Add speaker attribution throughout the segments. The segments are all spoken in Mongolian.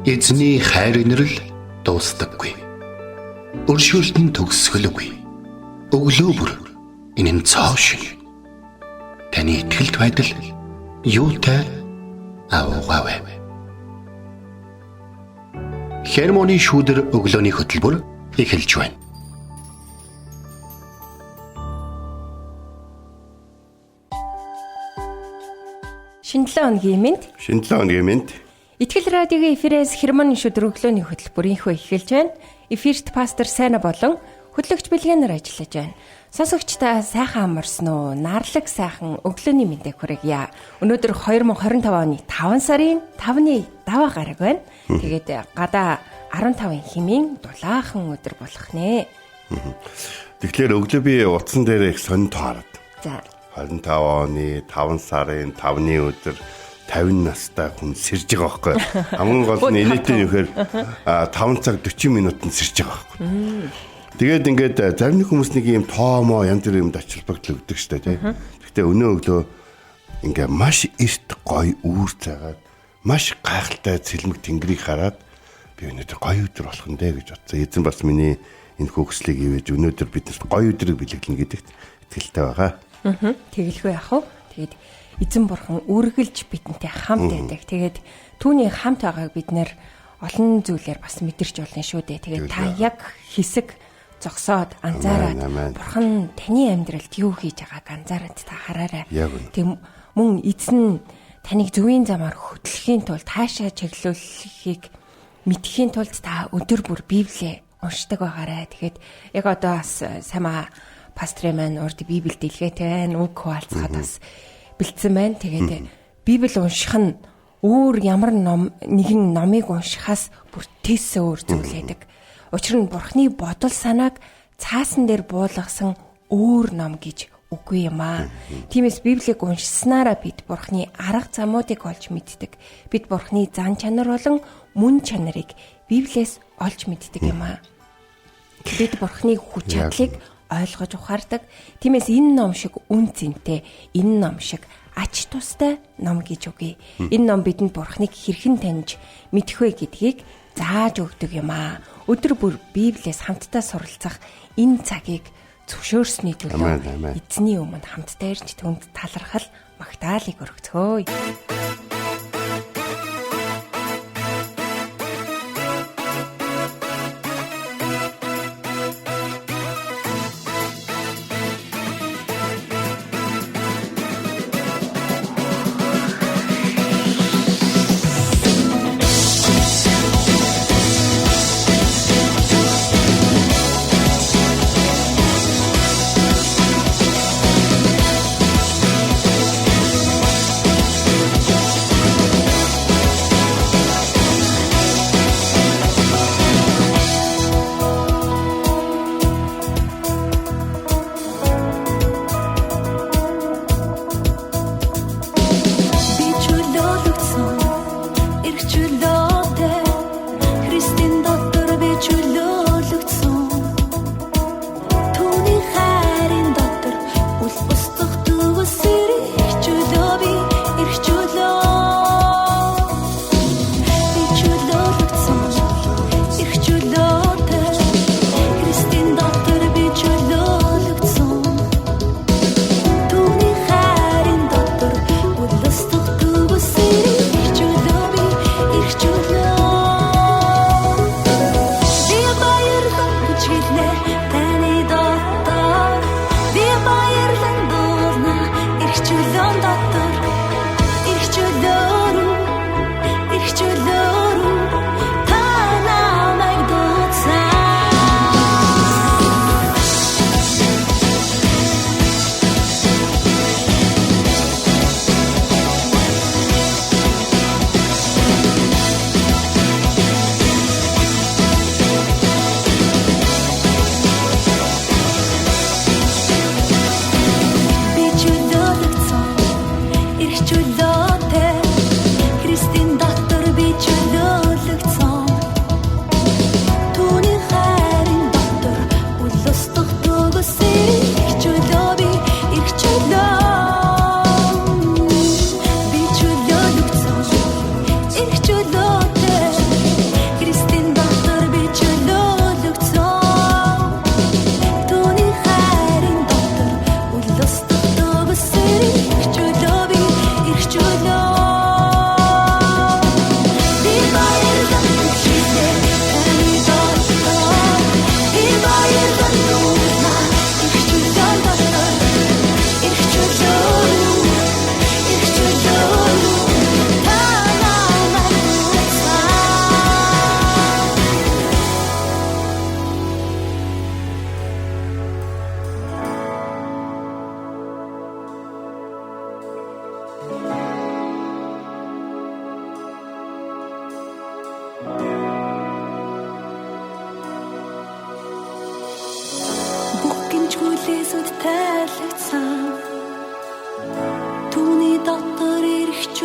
Speaker 1: Эзний хайр инрэл дуустдаггүй. Өршөөлт нь төгсгөлгүй. Өглөө бүр энэ нь цоо шиг. Таны итгэлт байдал юутай авгавэ. Хермоны шүүдэр өглөөний хөтөлбөр эхэлж байна.
Speaker 2: Шинэ 7 өдрийн мэнд. Итгэл радиогийн эфирээс Хермоны шүүдэр өглөөний хөтөлбөрийнхөө эхэлж байна. Эфирт пастор Сайна болон хөтлөгч Бэлгэнээр ажиллаж байна. Сонсогчдаа сайхан амарсан уу? Нарлаг сайхан өглөөний мэндийг хүргье. Өнөөдөр 2025 оны 5 сарын 5-ны даваа гараг байна. Тэгээд гадаа 15-ын хэмээн дулаахан өдөр болох нэ.
Speaker 3: Тэгэхээр өглөө би утсан дээр их сонирхол хараад.
Speaker 2: За.
Speaker 3: 25 оны 5 сарын 5-ны өдөр 50 настай хүн сэрж байгаа байхгүй. Хамгийн гол нь инээдтэй нөхөр 5 цаг 40 минутанд сэрж байгаа байхгүй. Тэгээд ингээд зарим хүмүүс нэг юм тоомоо янз бүрийн юмд ачаалбагтал өгдөг штэ тий. Гэхдээ өнөө өглөө ингээд маш эрт гоё үүр цагаад маш гайхалтай цэлмэг тэнгэрийг хараад би өнөөдөр гоё өдөр болох нь дээ гэж бодсон. Эзэн бас миний энэ хөөслийг ивэж өнөөдөр биднэрт гоё өдрийг бэлэглэнэ гэдэгт итгэлтэй байгаа.
Speaker 2: Тэгэлгүй яах вэ? Тэгээд эзэн бурхан үргэлж бидэнтэй хамт байдаг. Тэгээд түүний хамт байгааг бид нэр олон зүйлээр бас мэдэрч болно шүү дээ. Тэгээд та яг хэсэг зогсоод анзаараад бурхан таны амьдралд юу хийж байгааг анзаараад та хараарай. Тэг мөн эзэн таныг зөвийн замаар хөтлөхийн тулд таашаа чиглүүлэхийг мэдхийн тулд та өдөр бүр Библийг уншдаг байгаарай. Тэгээд яг одоо бас самаа пастрын маань урд Библи дэлгээтэй байна. Үг хуваалцахад бас бэлдсэн байна. Тэгээд Библи унших нь өөр ямар нэгэн номыг уншихаас бүр тис өөр зүйл байдаг. Учир нь Бурхны бодол санааг цаасан дээр буулгасан өөр ном гэж үгүй юм аа. Тиймээс Библийг уншсанаараа бид Бурхны арга замуудыг олж мэддэг. Бид Бурхны зан чанар болон мөн чанарыг Библиэс олж мэддэг юм аа. Бид Бурхны хүч чадлыг ойлгож ухаардаг. Тиймээс энэ ном шиг үн цэнтэй, энэ ном шиг ач тустай ном гэж үгүй. Энэ ном бидэнд Бурхныг хэрхэн таньж мэдэх вэ гэдгийг зааж өгдөг юм аа. Өдөр бүр Библиэс хамтдаа суралцах энэ цагийг зөвшөөрсөний төлөө эзний өмнө хамтдаа ирж түнд талархал магтаалыг өргөцгөөе.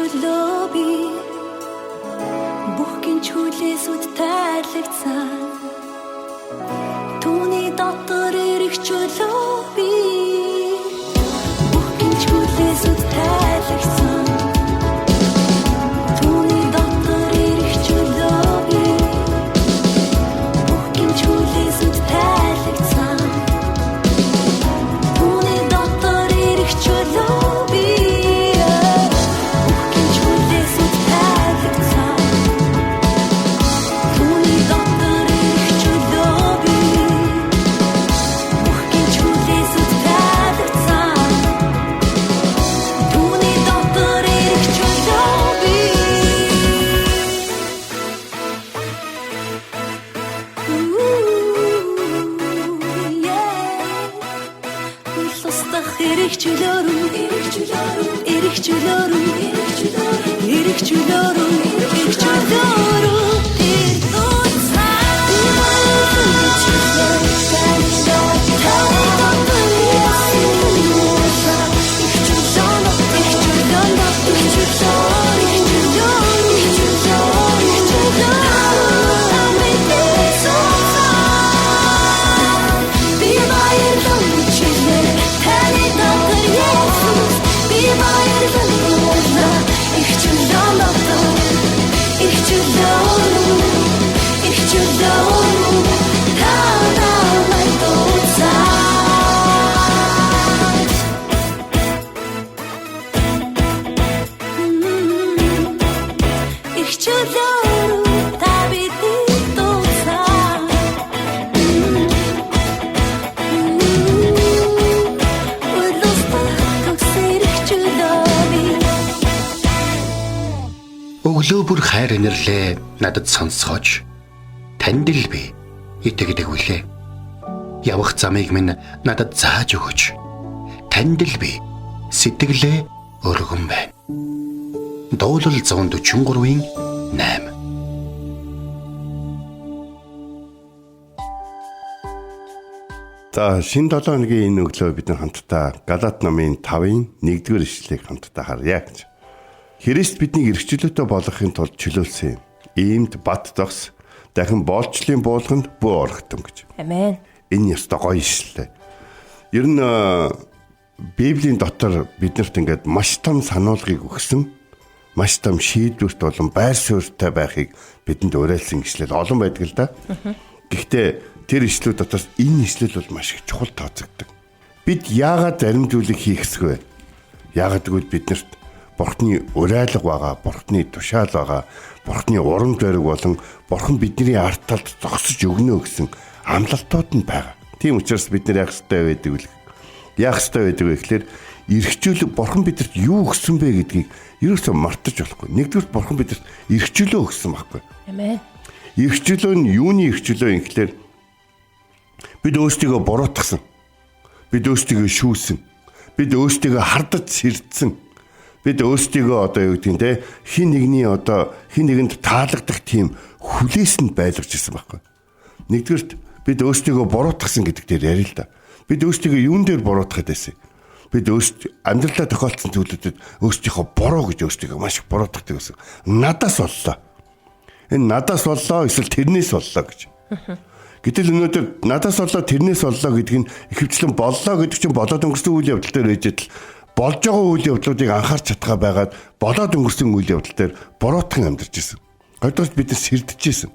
Speaker 4: чөлөө би бүхкин чөлөөсөд тайлагцсан түүний дотор ирэх чөлөө би бүхкин чөлөөсөд тайлагцсан түүний дотор ирэх чөлөө би бүхкин чөлөөсөд тайлагцсан түүний дотор ирэх чөлөө би бүхкин чөлөөсөд тайлагцсан түүний дотор ирэх чөлөө би бүхкин чөлөөсөд тайлагцсан түүний дотор ирэх чөлөө би Устах ирэх чөлөөрөө ирэх чөлөөрөө ирэх чөлөөрөө ирэх чөлөөрөө ирэх чөлөөрөө тэр
Speaker 1: Өглөө бүр хайр инэрлээ надад сонсгооч. Танд л би итгэдэг үлээ. Явах замыг минь надад зааж өгөөч. Танд л би сэтгэлээ өргөн байна. Дуулал 143-ийн 8.
Speaker 3: За шинэ 7 өдрийн энэ өглөө бид хамтдаа Галаат номын 5-ын 1-р ишлэлийг хамтдаа харъя гэж. Христ биднийг эрхчлөөтэй болгохын тулд чөлөөлсөн. Иймд бат зогс дахин боолчлын буулганд бүү орхитон гэж.
Speaker 2: Амен.
Speaker 3: Энэ ёстой гоё ишлээ. Ер нь Библийн дотор биднэрт ингээд маш том сануулгыг өгсөн, маш том шийдвэрт болон байр суурьтай байхыг бидэнд уриалсан ишлэл олон байдаг л да. Гэхдээ тэр ишлүүд дотор энэ ишлэл бол маш их чухал тооцогддог. Бид яагаад зарим зүйлийг хийх ёсгүй вэ? Яагаад гэвэл биднэрт Бурхны уриалга байгаа, Бурхны тушаал байгаа, Бурхны урам зориг болон Бурхан бидний ард талд зогсож өгнө гэсэн амлалтууд нь байгаа. Тийм учраас бид нар яах ёстой байдаг вэ? Яах ёстой байдаг вэ гэхээр эрхчлөө Бурхан бидэнд юу өгсөн бэ гэдгийг ерөөсөө мартаж болохгүй. Нэгдүгээр Бурхан бидэнд эрхчлөө өгсөн байхгүй.
Speaker 2: Амен.
Speaker 3: Эрхчлөө нь юуны эрхчлөө юм гэхээр бид өөрсдийгөө буруутгасан. Бид өөрсдийгөө шүүсэн. Бид өөрсдийгөө хардаж сэрдсэн. Бид өөрсдийгөө одоо юу гэдэг нь те хин нэгэнд таалагдах тийм хүлээсэнд байлгаж ирсэн байхгүй. Нэгдүгээрт бид өөрсдийгөө буруутгасан гэдэг дээр ярил л да. Бид өөрсдийгөө юун дээр буруутгаад байсан? Бид амьдралаа тохиолдсон зүйлүүдэд өөрсдийнхөө буруу гэж өөрсдийгөө маш их буруутгадаг гэсэн. Надаас боллоо. Энэ надаас боллоо эсвэл тэрнээс боллоо гэж. Гэтэл өнөөдөр надаас боллоо тэрнээс боллоо гэдэг нь ихэвчлэн боллоо гэдэг чинь болоод өнгөрсөн үйл явдал дээр ээжэдэл болж байгаа үйл явдлуудыг анхаарч чадхаа байгаад болоод өнгөрсөн үйл явдал дээр буруутхан амьдарч ирсэн. Хоёрдоос бид сэрдэж ирсэн.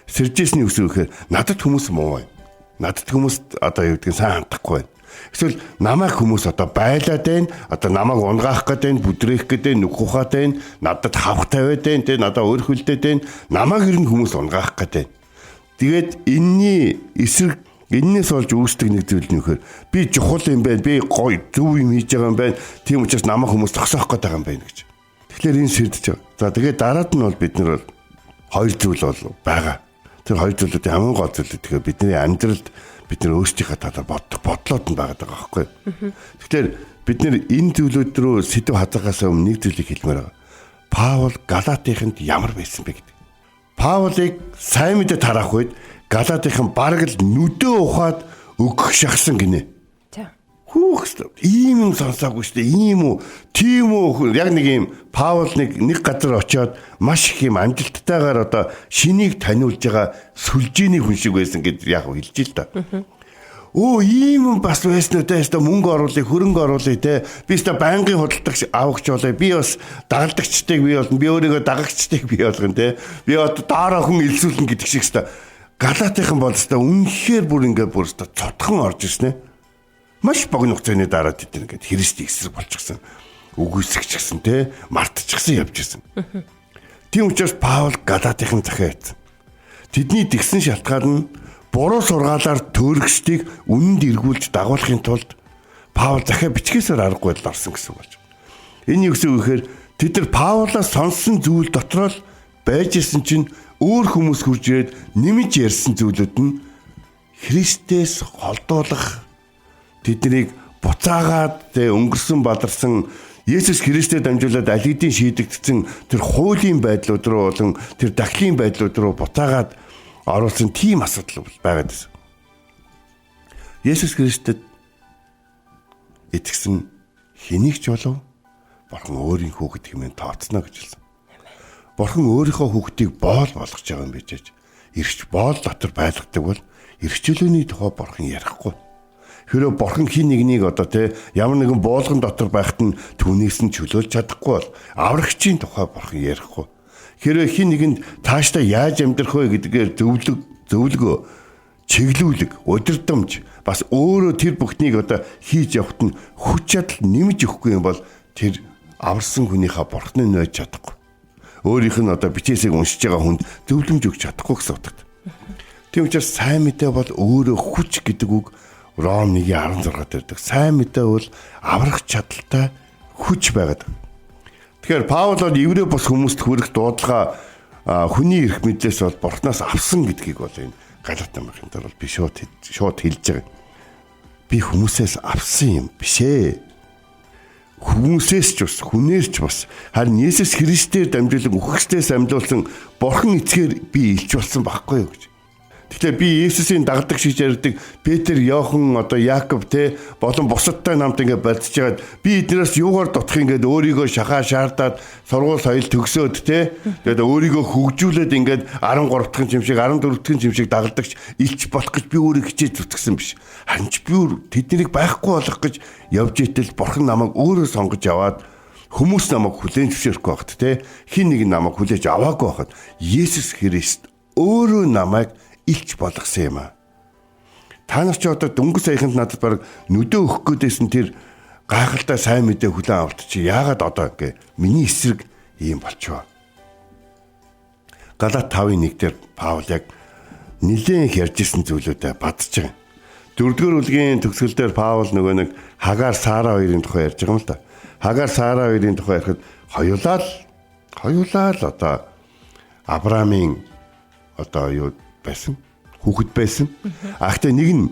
Speaker 3: Сэржээсний үсэг гэхээр надад хүмүүс муу байна. Надад хүмүүс одоо юу гэдгийг сайн хандахгүй байна. Эсвэл намайг хүмүүс одоо байлаад байна. Одоо намайг унгаах гээд байна, бүдрээх гээд байна, нүх ухаад байна, надад хавх тавиад байна, тэ надад өөрхөлдөд байна. Намайг ирнэ хүмүүс унгаах гээд байна. Тэгээд энэний эсрэг энээс болж үүсдэг нэг зүйл нь вэхээр би чухал юм байна, би гоё зөв юм хийж байгаа юм байна. Тийм учраас намайг хүмүүс зогсоох гээд байгаа юм байна гэж. Тэгэхээр энэ сэрдэж байгаа. За тэгээд дараад нь бол бид нар бол хоёр зүйл бол байгаа. Тэр хоёр зүйлүүд хамгийн гол зүйл тэгэхээр бидний амьдралд бид нар өөрсдийнхээ талаар боддог бодлоод нь байгаа байхгүй. Тэгэхээр бид нар энэ зүйлүүд рүү сэдв хазаагаас өмнө нэг зүйлийг хэлмээр байгаа. Паул Галаатыханд ямар байсан бэ гэдэг. Паулыг сайн мэдээ тараах үед Галаатынхан бараг л нүдөө ухаад өгөх шахсан гинэ. Ийм юм сонсоогүй шүү дээ. Ийм үү? Тийм үү? Яг нэг юм Паул нэг газар очиод маш их юм амжилттайгаар одоо шинийг таниулж байгаа сүлжээний хүн шиг байсан гэдээ яг хэлж ил та. Ийм юм бас байсан уу те? Мөнгө оруулах, хөрөнгө оруулах те. Би өстө байнгын худалдагч авахч болоо. Би бас дагалдагчдыг би болно. Би өөрийгөө дагагчдыг би болгоно те. Би одоо доороо хүн илсүүлнэ гэдэг шиг өстө. Галаатынхан бол өстө үнэхээр бүр ингээд бүр өстө цотхон орж ирсэн ээ. Маш богино хугацааны дараа тэд ингээд Христийн эсрэг болчихсон. Үгүйсгчихсэн те, мартчихсан явж ирсэн. Тийм учраас Паул Галаатынхан захиа хийсэн. Тэдний тэгсэн шалтгаан нь буруу сургаалаар төөрөгчдийг үнэнд эргүүлж дагуулахын тулд Паул захиа бичгээсээр аргагүй л орсон гэсэн болж. Энэ юу гэсэн үг гэхээр тэд нар Паулаас сонссон зүйл дотроо л байж исэн чинь өөр хүмүүс хурж ирээд нэмж ярьсан зүйлүүд нь Христээс холдуулах тэднийг буцаагаад өнгөрсөн бадарсан Есүс Христээр дамжуулаад аль хэдийн шийдэгдсэн тэр хуулийн байдлууд руу болон тэр дахлын байдлууд руу буцаагаад оруулсан тийм асуудал байгаад байна. Есүс Христэд итгэсэн хэнийг ч болов Бурхан өөрийн хүүхэд хэмээн тооцно гэж хэлсэн. Бурхан өөрийнхөө хүүхдийг боол болгож байгаа юм биш ээ. Ирч боол дотор байлгадаг бол ирчлөөний тухай Бурхан ярихгүй. Хэрэв Бурхан хин нэгнийг одоо ямар нэгэн боолгон дотор байхад нь түүнээс нь чөлөөлж чадахгүй бол аврагчийн тухай Бурхан ярихгүй. Хэрэв хин нэгэнд таашдаа яаж амьдрах вэ гэдгээр зөвлөгөө, чиглүүлэг, удирдамж бас өөрөө тэр бүхнийг одоо хийж явахт нь хүч чадал нэмж өгөхгүй юм бол тэр аварсан хүнийхээ Бурханыг нойж чадахгүй. Өөрийнх нь одоо бичээсийг уншиж байгаа хүнд зөвлөмж өгч чадахгүй гэсэн утгатай. Тийм учраас сайн мэдээ бол өөрөө хүч гэдэг үг Ром 1:16 дээрдэг. Сайн мэдээ бол аврах чадaltaй хүч байгаад. Тэгэхээр Паул бол еврей бус хүмүүст хүрэх дуудлага хүний эрх мэдлээс бол Бурханаас авсан гэдгийг бол энэ Галаатын номын дээр бол би шууд хэлж байгаа. Би хүмүүсээс авсан юм биш ээ. Хүмүүсээс ч бас хүнээс ч бас харин Есүс Христээр дамжуулан үхэгчдээс амьдуулсан Бурхан эцгээр би илж болсон байхгүй юу гэж. Тэгэхээр би Есүсийн дагдаг шиг ярьдаг Петр, Иохан, одоо Яаков болон бусадтай намт ингээд болцож байгаад би эднээс юугаар дутах ингээд өөрийгөө шахаа шаардаад сургууль соёл төгсөөд тэгээд өөрийгөө хөгжүүлээд ингээд 13 дахь чимшиг 14 дахь чимшиг дагалдагч илч болох гэж би өөрийг хичээж зүтгэсэн биш. Харин ч би тэднийг байхгүй болох гэж явж итэл Бурхан намайг өөрөө сонгож аваад хүмүүс намайг хүлээн зөвшөөрөхгүй байхад хин нэг намайг хүлээж аваагүй байхад Есүс Христ өөрөө намайг илч болгосон юм аа. Та нар ч одоо дөнгөж саяханд надад баг нүдөө өгөх гээдсэн тэр гайхалтай сайн мэдээ хүлээн авалт чи яагаад одоо гэ миний эсрэг ийм болчихоо. Галаат 5:1 дээр Паул яг нэлээд их ярьжсэн зүйлүүдэд бадж байгаа. 4-р бүлгийн төгсгөл дээр Паул нөгөө нэг Хагаар Сара хоёрын тухай ярьж байгаа юм л да. Хагаар Сара хоёрын тухай ярихад хоёулаа л одоо Авраамийн одоо юу байсан хүүхэд байсан. Ахтай нэг нь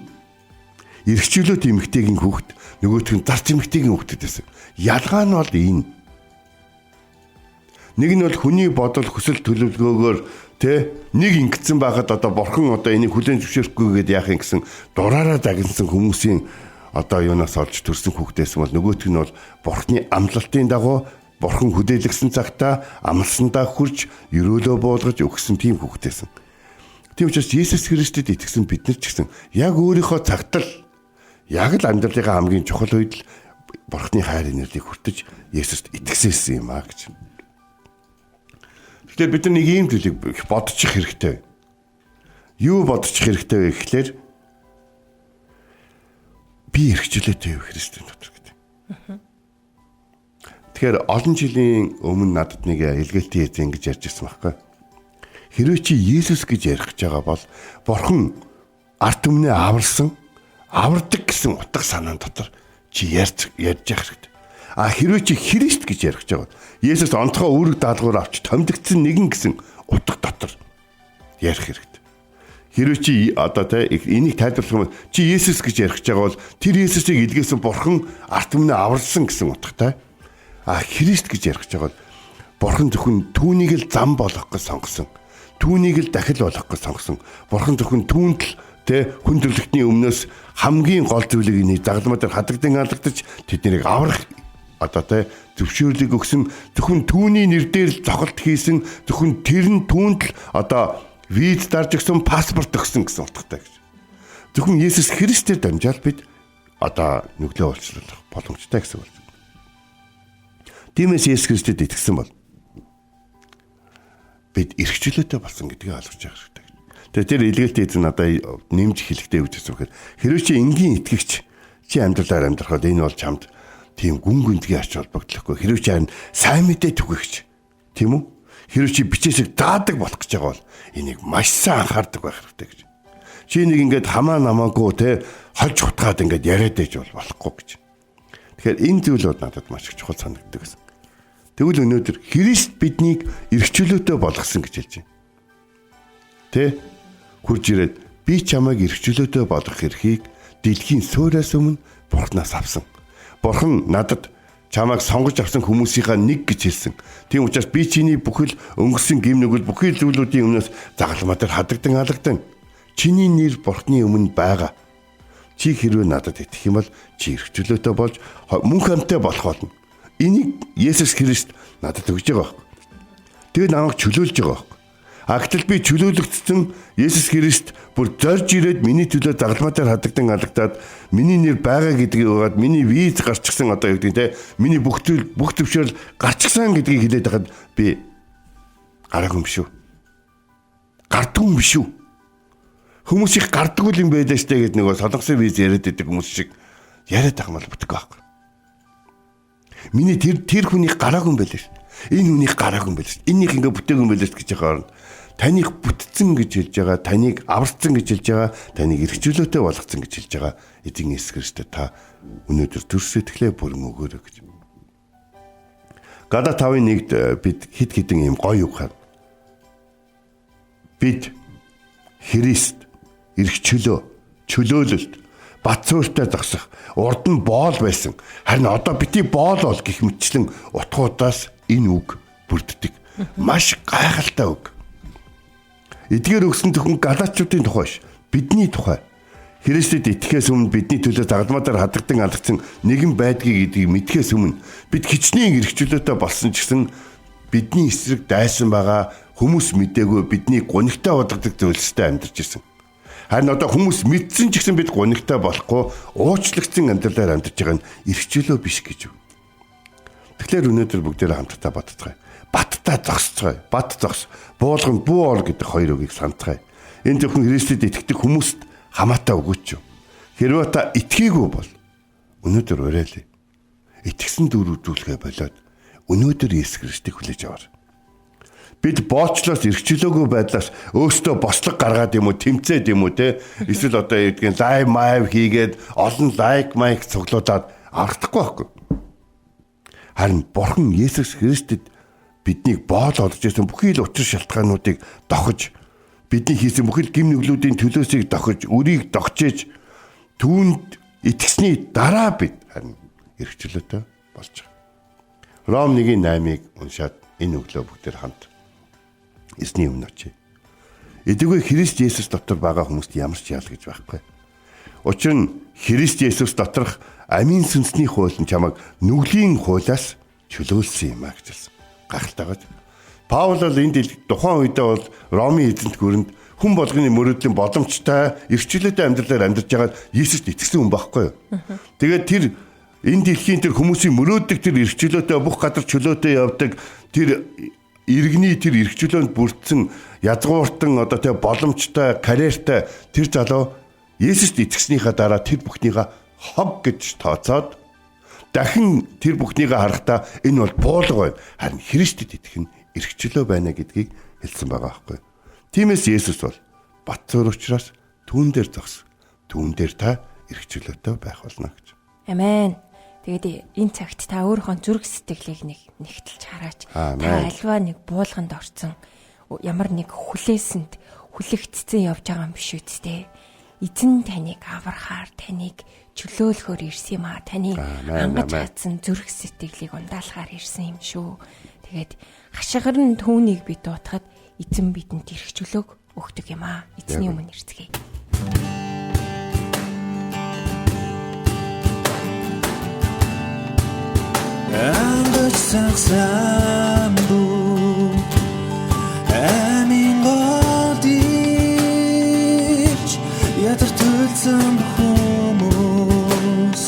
Speaker 3: эрхчлөөт эмэгтэйгийн хүүхэд, нөгөөх нь зарц эмэгтэйгийн хүүхэд байсан. Ялгаа нь бол энэ. Нэг нь бол хүний бодол хүсэл төлөвлөгөөгөөр нэг ингэсэн байхад одоо Бурхан одоо энийг хүлээн зөвшөөрөхгүйгээд яах юм гэсэн дураараа дагнсан хүмүүсийн одоо юунаас олж төрсэн хүүхдээс бол нөгөөх нь бол Бурханы амлалтын дагуу Бурхан хүлээлгсэн цагтаа амлсандаа хүрч өрөөлөө буулгаж өгсөн тийм хүүхдээсэн. Тийм учраас Есүс Христэд итгэсэн бид нар ч гэсэн яг өөрийнхөө цагт л яг л амьдралынхаа хамгийн чухал үед л Бурханы хайр инэрлийг хүртэж Есүст итгэсэн юм аа гэж. Тэгэхээр бид нар нэг ийм зүйлийг бодчих хэрэгтэй. Юу бодчих хэрэгтэй вэ гэхлээр би эрхчлөөтэй Христийн дотор гэдэг. Тэгэхээр олон жилийн өмнө надад нэг илгээлтийн эзэн гэж ярьж ирсэн байхгүй. Хэрвээ чи Есүс гэж ярих гэж байгаа бол Бурхан арт өмнө авардаг гэсэн утга санаан дотор чи ярьж явах хэрэгтэй. Хэрвээ чи Христ гэж ярих гэж байгаа бол Есүс онцгой үүрэг даалгавар авч томдогдсон нэгэн гэсэн утга дотор ярих хэрэгтэй. Хэрвээ чи одоо энийг тайлбарлах юм чи Есүс гэж ярих гэж байгаа бол тэр Есүсийг илгээсэн Бурхан арт өмнө аварсан гэсэн утгатай. Христ гэж ярих гэж байгаа бол Бурхан зөвхөн түүнийг л зам болгох гэж сонгосон. Түүнийг л дахил болгох гэж сонгосон. Бурхан зөвхөн түүнд л Тэ хүн төрлөختний өмнөөс хамгийн гол зүйлийг энэ загалмаа дээр хадагдсан алгадаж тэднийг аврах одоо тэ зөвшөөрлийг өгсөн зөвхөн түүний нэрээр л цохолт хийсэн зөвхөн тэр нь түүнд л одоо виз дарж өгсөн паспорт өгсөн гэсэн утгатай гэж. Зөвхөн Есүс Христээр дамжаад бид одоо нүглээ уулзлах боломжтой гэсэн үг. Тиймээс Есүс Христэд итгэсэн бол бид эрх чөлөөтэй болсон гэдгийг ойлгож байгаа хэрэгтэй. Тэгээ тэр илгээлтээ эзэн надад нэмж хэлэхдээ үгчсэн хэрэг. Хэрвээ чи энгийн итгэгч чи амьдралаар амьдрахад энэ бол чамд тийм гүн гүндгий ач холбогдлохгүй. Хэрвээ чи сайн мэдээ түгэгч тийм үү? Хэрвээ чи бичээсээ даадаг болох гэж байгаа бол энийг маш сайн анхаардаг байх хэрэгтэй гэж. Чи нэг ингээд хамаа намаагүй те хольж хутгаад ингээд яриад байж болохгүй гэж. Тэгэхээр энэ зүйл бол надад маш их чухал санагддаг гэсэн. Тэгвэл өнөөдөр Христ биднийг эрх чөлөөтэй болгосон гэж хэлж байна. Тэ? Хурж ирээд би чамайг эрх чөлөөтэй болгох эрхийг дэлхийн суурьаас өмнө Бурханаас авсан. Бурхан надад чамайг сонгож авсан хүмүүсийнхаа нэг гэж хэлсэн. Тийм учраас би чиний бүхэл өнгөрсөн гим нүгэл бүхэл зүйлүүдийн өмнөөс загалмаа дээр хадагдан алгадсан. Чиний нэр Бурханы өмнө байгаа. Чи хэрвээ надад итгэх юм бол чи эрх чөлөөтэй болж мөнх амьтаа болох болно. Энийг Есүс Христ надад өгж байгаа байхгүй. Тэгээд намайг чөлөөлж байгаа байхгүй. Агтал би чөлөөлөгдсөн Есүс Христ бүр зорж ирээд миний төлөө загалмаа дээр хадагдан алгадаад миний нэр байгаа гэдгийг угаад миний виз гарчихсан одоо юу гэдэг те миний бүх төвшөөрөл гарчихсан гэдгийг хэлээд байхад би гараагүй юм шүү. Гардгүй юм шүү. Хүмүүс их гардгүй юм байлаа штэ гэдэг нөгөө солонгосын виз яриад байдаг хүмүүс шиг яриад байгаа мал бүтггүй байхгүй. Миний тэр хүнийг гараагүй юм байлаа шүү. Энэ хүнийг гараагүй юм байлаа шүү. Энийх ингээ бүтээгүй юм байлаа гэж байгаа. Таныг бүтцэн гэж хэлж байгаа, таныг аварцсан гэж хэлж байгаа, таныг эрх чөлөөтэй болгоцсон гэж хэлж байгаа. Эзэн Есүс Христос та өнөөдөр төр сэтгэлээ бүрэн өгөөрэй гэж. Галат 5:1-д бид хид хідэн юм гоё үг хаа. Бид Христ эрх чөлөөлөлт бат суурьтай зогсох урд нь боол байсан. Харин одоо бити боол бол гэх мэтчлэн утгуудаас энэ үг бүрддэг. Маш гайхалтай үг. Эдгээр өгсөн зөвхөн галаачуудын тухай ш. Бидний тухай. Христэд итгэхээс өмнө бидний төлөө загалмаа дээр хадагдан алгацсан нэгэн байдгийг гэдгийг мэдхээс өмнө бид хичнээн эрх чөлөөтэй болсон ч гэсэн бидний эсрэг дайсан байгаа хүмүүс мэдээгүй бидний гонигтай болгодог зүйлстэй амьдарч ирсэн. Харин одоо хүмүүс мэдсэн ч гэсэн бид гонигтай болохгүй уучлагдсан амьдралаар амьдарч байгаа нь эрх чөлөө биш гэж юу. Тэгэхээр өнөөдөр бүгдээрээ хамтдаа баттцгаая. Баттай зогсцгаая. Бат зогс. Буулган бүү ор гэдэг хоёр үгийг санацгаая. Энэ зөвхөн Христэд итгэдэг хүмүүст хамаатай өгөөч юу. Хэрвээ та итгээгүй бол өнөөдөр уриалъя. Итгэсэн дөрвөлгээ болоод өнөөдөр Есүс Христийг хүлээж аваар. Бид боочлоос эрх чөлөөгүй байдлаас өөрсдөө бослог гаргаад юм уу тэмцээд юм уу те эсвэл одоо юудгийн лайв майв хийгээд олон лайк майк цуглуулад аврахдаггүй байхгүй. Харин Бурхан Есүс Христэд биднийг боол олж ирсэн бүхий л учир шалтгаануудыг дохиж бидний хийсэн бүхэл гим нүглүүдийн төлөөсийг дохиж өрийг догчээж түүнд итгэсний дараа бид харин эрх чөлөөтэй болж байгаа. Ром 1:8-ыг уншаад энэ өглөө бүгдээр хамт эзний өмнө очие. Эдгээр Христ Есүс дотор байгаа хүмүүст ямар ч ял гэж байхгүй. Учир нь Христ Есүс доторх амийн сүнсний хууль нь чамайг нүглийн хуулиас чөлөөлсөн юм а гэж хэлсэн. Гахалтайгаад. Паул бол энд тухайн үедээ бол Ромын эзэнт гүрэнд хүн болгоны мөрөөдлийн боломжтой эрх чөлөөтэй амьдралаар амьдарч байгаа Есүст итгэсэн хүн байхгүй юу? Тэгээд тэр энэ дэлхийн тэр хүмүүсийн мөрөөддөг тэр эрх чөлөөтэй бүх газар чөлөөтэй явдаг тэр иргэний тэр эрх чөлөөнд бүрдсэн язгууртан одоо тэг боломжтой карьертай тэр залуу Есүст итгэснийхаа дараа тэр бүхнийгаа хог гэж тооцоод дахин тэр бүхнийгээ харахтаа энэ бол буулга байна. Харин Христэд итгэх нь эрх чөлөө байна гэдгийг хэлсэн байгаа байхгүй. Тиймээс Есүс бол бат зуур учраас түүн дээр зогс. Түүн дээр та эрх чөлөөтэй байх болно гэж.
Speaker 2: Амен. Тэгээд энэ цагт та өөрийнхөө зүрх сэтгэлийг нэгтэлж хараач. Та альва нэг буулганд орсон ямар нэг хүлээсэнд хүлэгдсэн явж байгаа юм биш үсттэй. Эзэн таныг аврахаар таныг чөлөөлөхөөр ирсэн юм аа. Таныг ангаж чадсан зүрх сэтгэлийг ундаалахаар ирсэн юм шүү. Тэгээд хашгир нь түүнийг бид дуутахад эзэн бидэнд эрх чөлөөг өгдөг юм аа. Эзний өмнө ирцгээе.
Speaker 5: ангаж сагсан бүү амин годич ятартулсан хүмүүс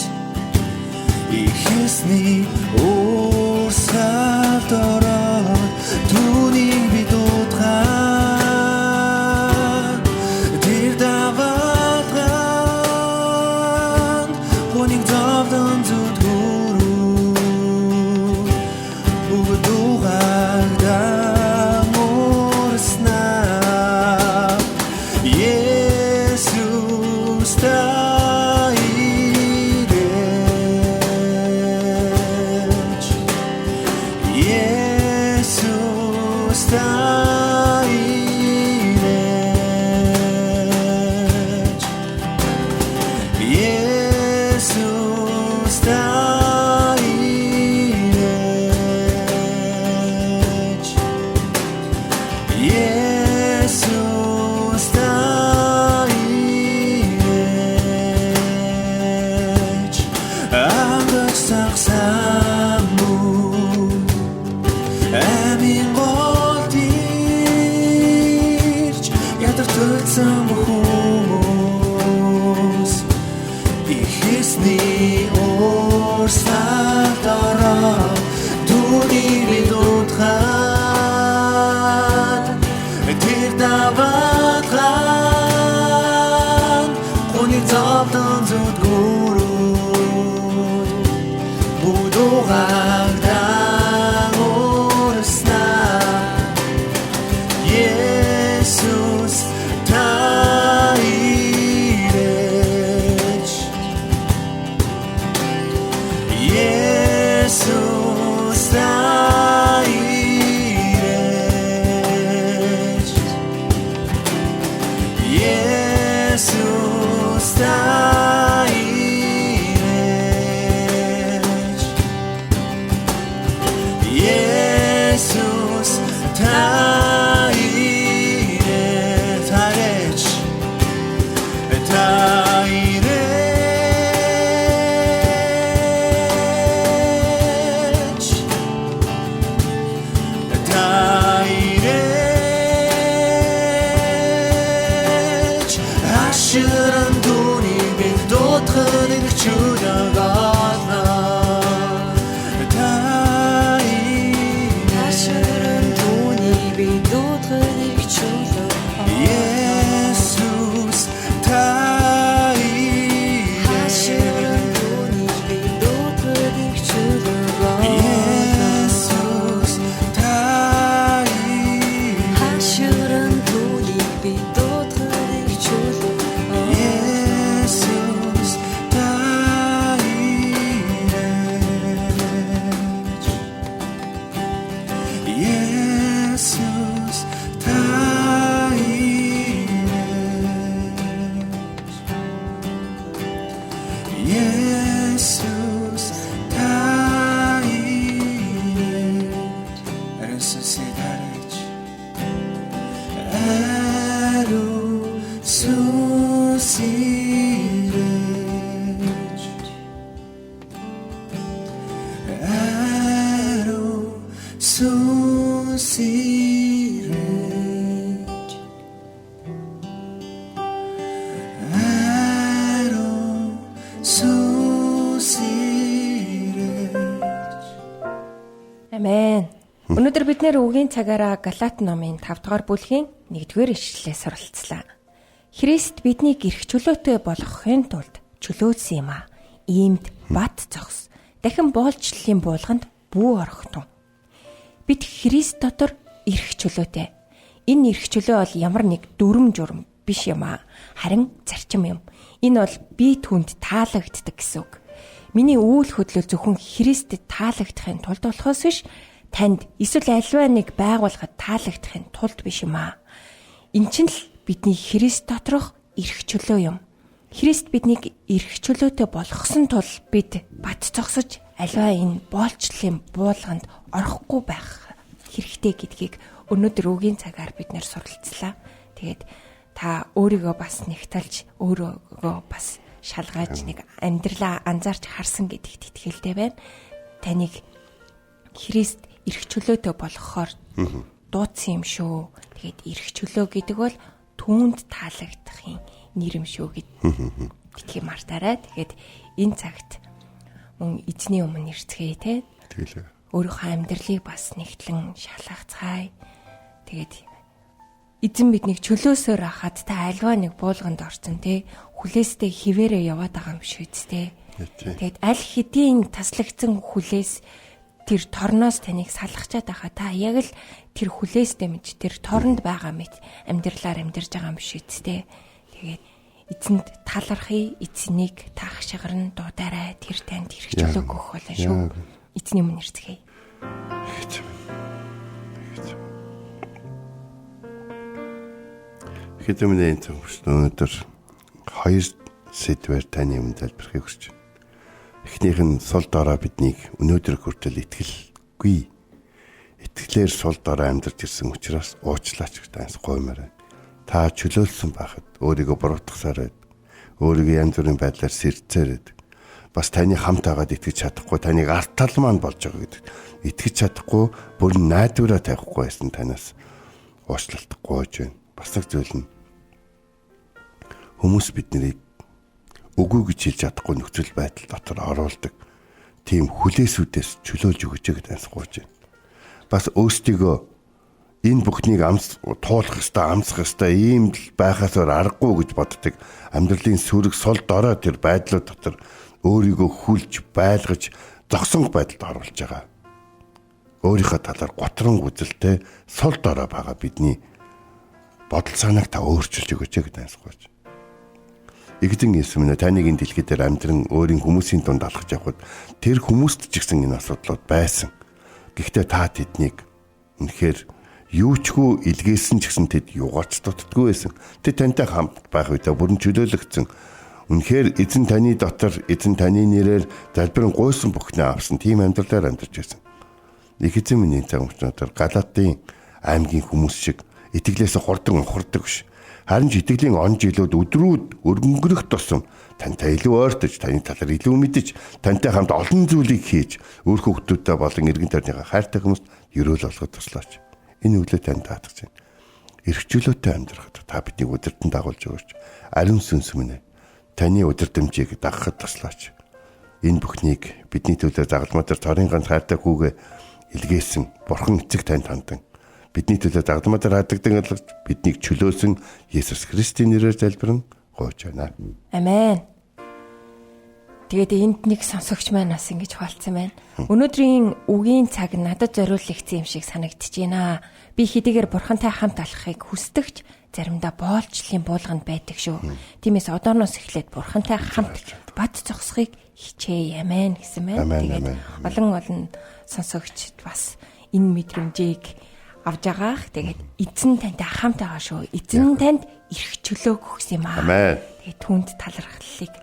Speaker 5: ихсний урсгалдороо түүнийг би дуудах тэр даваатган хүнийг зовдон зүтгэрүү бүгдугаардан урснаа Есүс таирэж Есүс таирэж Есүс таирэж Есүс таирэж ангаж сагсан муу амин голдирч ядартулсан хүмүүс ихсний урсгалдороо түүнийг би дуудах тэр даваатган хүнийг зовдон зүтгэрүү будугаардан урснаа Есүс таирэж Есүс таирэж Есүс таирэж Есүс таирэж таирэж аширан түүнийг би дуудахад ирэх чөлөөг олно
Speaker 4: Аширан түүнийг би дуудахад ирэх чөлөө
Speaker 5: Есүс таирэж
Speaker 4: Аширан түүнийг би дуудахад ирэх чөлөө
Speaker 5: Есүс таирэж
Speaker 4: Аширан түүнийг би дуудахад ирэх чөлөө
Speaker 5: Есүс
Speaker 2: Амен. Өнөөдөр бид нэр үгийн цагаараа Галаат номын 5 дугаар бүлгийн 1-р ишлэлээ суралцлаа. Христ биднийг эрх чөлөөтэй болгохын тулд чөлөөсөн юм а. Иймд бат зогс. Дахин боолчлалын буулганд бүү орохтун. Бид Христ дотор эрх чөлөөтэй. Энэ эрх чөлөө бол ямар нэг дүрм журм биш юм а. Харин зарчим юм. Энэ бол би түнд таалагддаг гэсэн үг. Миний үйл хөдлөл зөвхөн Христэд таалагдахын тулд болохоос биш, танд эсвэл альва нэг байгууллагад таалагдахын тулд биш юм аа. Энэ чинь л бидний Христ доторх эрх чөлөө юм. Христ биднийг эрх чөлөөтэй болгосон тул бид бат зогсож альва энэ боолчлалын буулганд орохгүй байх хэрэгтэй гэдгийг өнөөдөр үгийн цагаар бид нэр суралцлаа. Тэгээд та өөрийгөө бас нэгтэлж, өөрийгөө бас шалгаж нэг амьдралаа анзаарч харсан гэдэгт итгэлтэй байна. Таныг Христ эрх чөлөөтэй болохоор дуудсан юм шүү. Тэгээд эрх чөлөө гэдэг бол түүнд таалагдахын нэр юм шүү гэдгийг мартаарай. Тэгээд энэ цагт мөн эзний өмнө ирцгээе те.
Speaker 3: Тэгэлээ.
Speaker 2: Өөрийнхөө амьдралыг бас нэгтлэн шалгацгаая. Тэгээд эзэн биднийг чөлөөсөөр хахад та альва нэг буулганд орсон те. Хүлээстэй хിവэрэ яваад байгаа юм шүү дээ. Тэгээд аль хэдийн таслагдсан хүлээс тэр торноос таныг салгачаад байхаа та яг л тэр хүлээстэй мэд тэр торнд байгаа мэд амьдралаар амьдарж байгаа юм шүү дээ. Тэгээд эзэнд талархъя, эзнийг таах шигарн дуудаарай. Тэр танд эрх чөлөө өгөх болно шүү. Эзний өмнө ирцгээе.
Speaker 3: Хэдэмнээ энэ өнөөдөр хоёр сэдвээр таны өмнө залбирахыг хүсэж байна. Эхнийх нь сул дорой биднийг өнөөдөр хүртэл итгэлгүй. Итгэлээр сул дорой амьдарч ирсэн учраас уучлаач гэж таньс гоймоор. Та чөлөөлсөн байхад өөрийгөө буруутгахсаар байд. Өөрийгөө янз бүрийн байдлаар сэрцээр байд. Бас таны хамт байгаад итгэж чадахгүй, таныг арт тал маань болж байгаа гэдэг. Итгэж чадахгүй, бүр найдвараа тавихгүй байсан танаас уучлалтгүй байж байна. Бас нэг зүйл нь хүмүүс биднийг үгүй гэж хэлж чадахгүй нөхцөл байдал дотор оруулдаг. Тийм хүлээсүүдээс чөлөөлж өгч гэдэг ансгууж байна. Бас өөрсдийгөө энэ бүхнийг туулах ёстой, амсах ёстой, ийм л байхаас аргагүй гэж боддог. Амьдралын сүрэг сул дорой тэр байдлууд дотор өөрийгөө хүлж, байлгаж, зогсонх байдалд оруулж байгаа. Өөрийнхөө талаар готрон үзэлтэй сул дорой байгаа бидний бодол санааг та өөрчилж өгөөч гэдэг ансгууж. Эзэн Есүс минь таныг энэ дэлхий дээр амьдран өөрийн хүмүүсийн дунд алхаж явхад тэр хүмүүст ч гэсэн энэ асуудлууд байсан. Гэхдээ та тэднийг үнэхээр юучгүй илгээсэн ч гэсэн тэд югаарч дутдаггүй байсан. Тэд тантай хамт байх үедээ бүрэн чөлөөлөгдсөн. Үнэхээр эзэн таны дотор, эзэн таны нэрээр залбирэн гуйсан бүхнээ авсан тийм амьдралаар амьдарч байсан. Эзэн минь энэ цаг учраас Галатын аймгийн хүмүүс шиг итгэлээс хурдан ухардаг биш. Харин ч итгэлийн он жилүүд өдрүүд өргөнгөрөх тусам тантай илүү ойртож, таны талаар илүү мэдэж, тантай хамт олон зүйлийг хийж, өөр хүүхдүүдтэй болон эргэн тойрныхаа хайртай хүмүүст ерөөл болгоход туслаач. Энэ үглээ танд таатгаж байна. Эрх чөлөөтэй амьдрахад та биднийг удирдан дагуулж өгөөч. Ариун сүнс минь таны удирдамжийг дагахад туслаач. Энэ бүхнийг бидний төлөө загалмаа дээр торын ганц хайртай хүүгээ илгээсэн Бурхан эцэг танд хандан. Бидний төлөө загалмаа дээр хадагдан биднийг чөлөөсөн Есүс Христийн нэрээр залбирна гооч байна.
Speaker 2: Амен. Тэгээд энд нэг сонсогч маань бас ингэж хуалцсан байна. Өнөөдрийн үгийн цаг надад зориулагдсан юм шиг санагдаж байна. Би хэдийгээр Бурхантай хамт алхахыг хүсдэгч заримдаа боолчлын буулганд байдаг шүү. Тиймээс одооноос эхлээд Бурхантай хамт бат зогсохыг хичээе. Амен гэсэн байна. Тэгээд олон сонсогчд бас энэ мэдрэмжийг авж байгаах. Тэгээд эзэн тантай хамт байгаа шүү. Эзэн танд эрх чөлөө өгсөн юм аа. Тэгээд түүнд талархлыг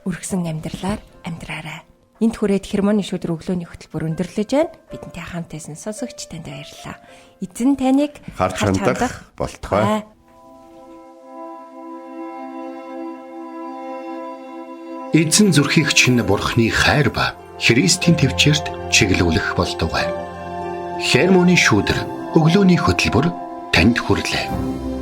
Speaker 2: өргөсөн амьдралаар амьдраарай. Энд хүрээд хермоны шүдэр өглөөний хөтөлбөр өндөрлөж байна. Бидэнтэй хамт байсан сонсогч танд баярлалаа. Эзэн таныг
Speaker 3: харж хандах болтугай.
Speaker 1: Эзэн зүрхийг чинь Бурхны хайр ба Христийн төвчөрт чиглүүлэх болтугай. Хермоны шүдэр өглөөний хөтөлбөр танд хүрлээ.